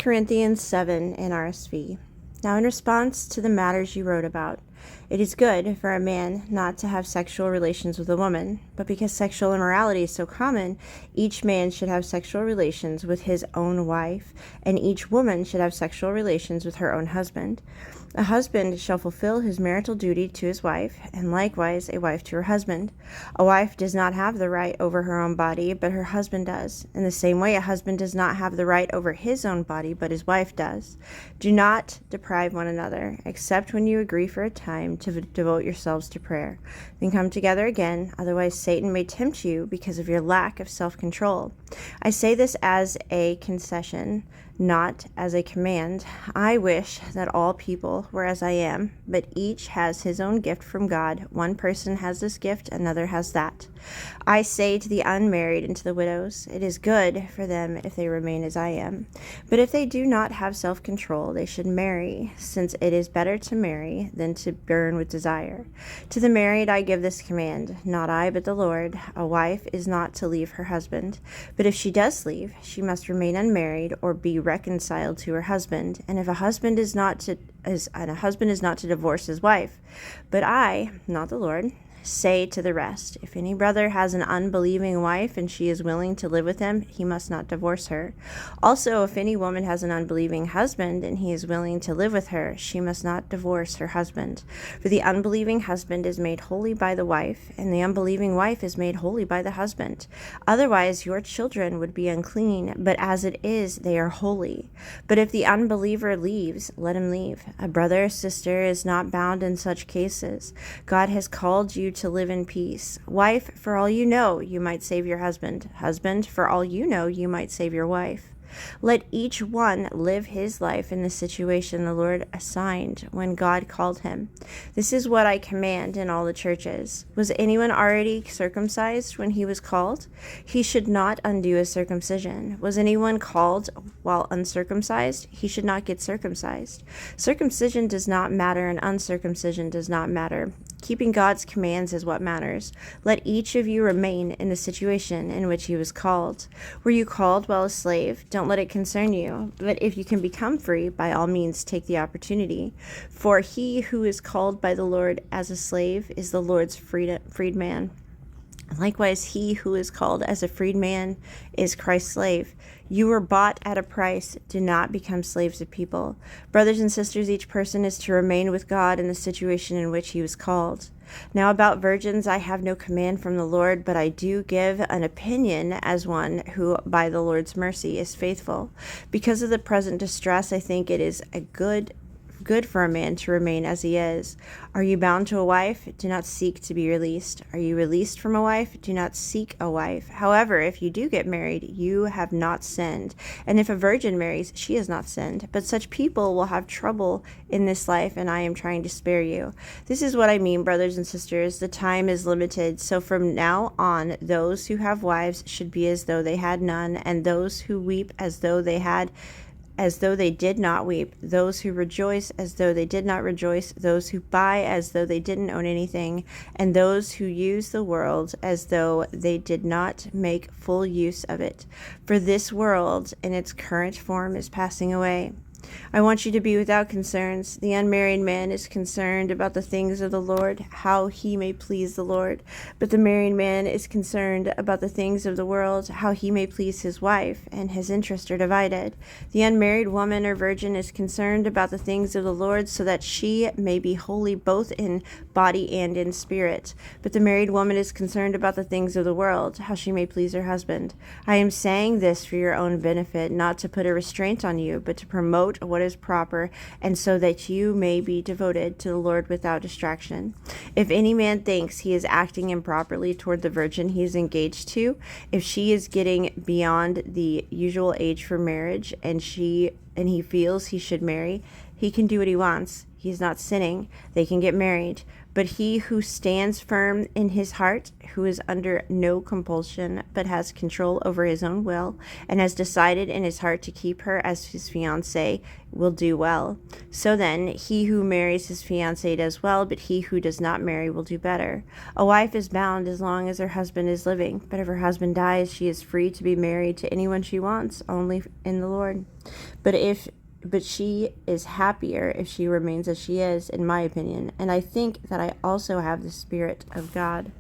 Corinthians 7 NRSV. Now, in response to the matters you wrote about, it is good for a man not to have sexual relations with a woman, but because sexual immorality is so common, each man should have sexual relations with his own wife, and each woman should have sexual relations with her own husband. A husband shall fulfill his marital duty to his wife, and likewise a wife to her husband. A wife does not have the right over her own body, but her husband does. In the same way, a husband does not have the right over his own body, but his wife does. Do not deprive one another, except when you agree for a time to devote yourselves to prayer. Then come together again, otherwise Satan may tempt you because of your lack of self-control. I say this as a concession, not as a command. I wish that all people were as I am, but each has his own gift from God. One person has this gift, another has that. I say to the unmarried and to the widows, it is good for them if they remain as I am. But if they do not have self-control, they should marry, since it is better to marry than to burn with desire. To the married I give this command, not I, but the Lord. A wife is not to leave her husband, but if she does leave, she must remain unmarried or be reconciled to her husband. And if a husband is not to divorce his wife, but I, not the Lord, say to the rest, if any brother has an unbelieving wife and she is willing to live with him, he must not divorce her. Also, if any woman has an unbelieving husband and he is willing to live with her, she must not divorce her husband. For the unbelieving husband is made holy by the wife, and the unbelieving wife is made holy by the husband. Otherwise, your children would be unclean, but as it is, they are holy. But if the unbeliever leaves, let him leave. A brother or sister is not bound in such cases. God has called you to live in peace. Wife, for all you know, you might save your husband. Husband, for all you know, you might save your wife. Let each one live his life in the situation the Lord assigned when God called him. This is what I command in all the churches. Was anyone already circumcised when he was called? He should not undo his circumcision. Was anyone called while uncircumcised? He should not get circumcised. Circumcision does not matter, and uncircumcision does not matter. Keeping God's commands is what matters. Let each of you remain in the situation in which he was called. Were you called while a slave? Don't let it concern you. But if you can become free, by all means take the opportunity. For he who is called by the Lord as a slave is the Lord's freedman. Likewise, he who is called as a freedman is Christ's slave. You were bought at a price. Do not become slaves of people. Brothers and sisters, each person is to remain with God in the situation in which he was called. Now about virgins, I have no command from the Lord, but I do give an opinion as one who, by the Lord's mercy, is faithful. Because of the present distress, I think it is good for a man to remain as he is. Are you bound to a wife? Do not seek to be released. Are you released from a wife? Do not seek a wife. However, if you do get married, you have not sinned. And if a virgin marries, she has not sinned. But such people will have trouble in this life, and I am trying to spare you. This is what I mean, brothers and sisters. The time is limited. So from now on, those who have wives should be as though they had none, and those who weep as though they did not weep, those who rejoice as though they did not rejoice, those who buy as though they didn't own anything, and those who use the world as though they did not make full use of it. For this world in its current form is passing away. I want you to be without concerns. The unmarried man is concerned about the things of the Lord, how he may please the Lord. But the married man is concerned about the things of the world, how he may please his wife, and his interests are divided. The unmarried woman or virgin is concerned about the things of the Lord, so that she may be holy both in body and in spirit. But the married woman is concerned about the things of the world, how she may please her husband. I am saying this for your own benefit, not to put a restraint on you, but to promote what is proper, and so that you may be devoted to the Lord without distraction. If any man thinks he is acting improperly toward the virgin he is engaged to, if she is getting beyond the usual age for marriage, and he feels he should marry, he can do what he wants. He is not sinning. They can get married. But he who stands firm in his heart, who is under no compulsion, but has control over his own will, and has decided in his heart to keep her as his fiancée, will do well. So then, he who marries his fiancée does well, but he who does not marry will do better. A wife is bound as long as her husband is living, but if her husband dies, she is free to be married to anyone she wants, only in the Lord. But she is happier if she remains as she is, in my opinion. And I think that I also have the Spirit of God.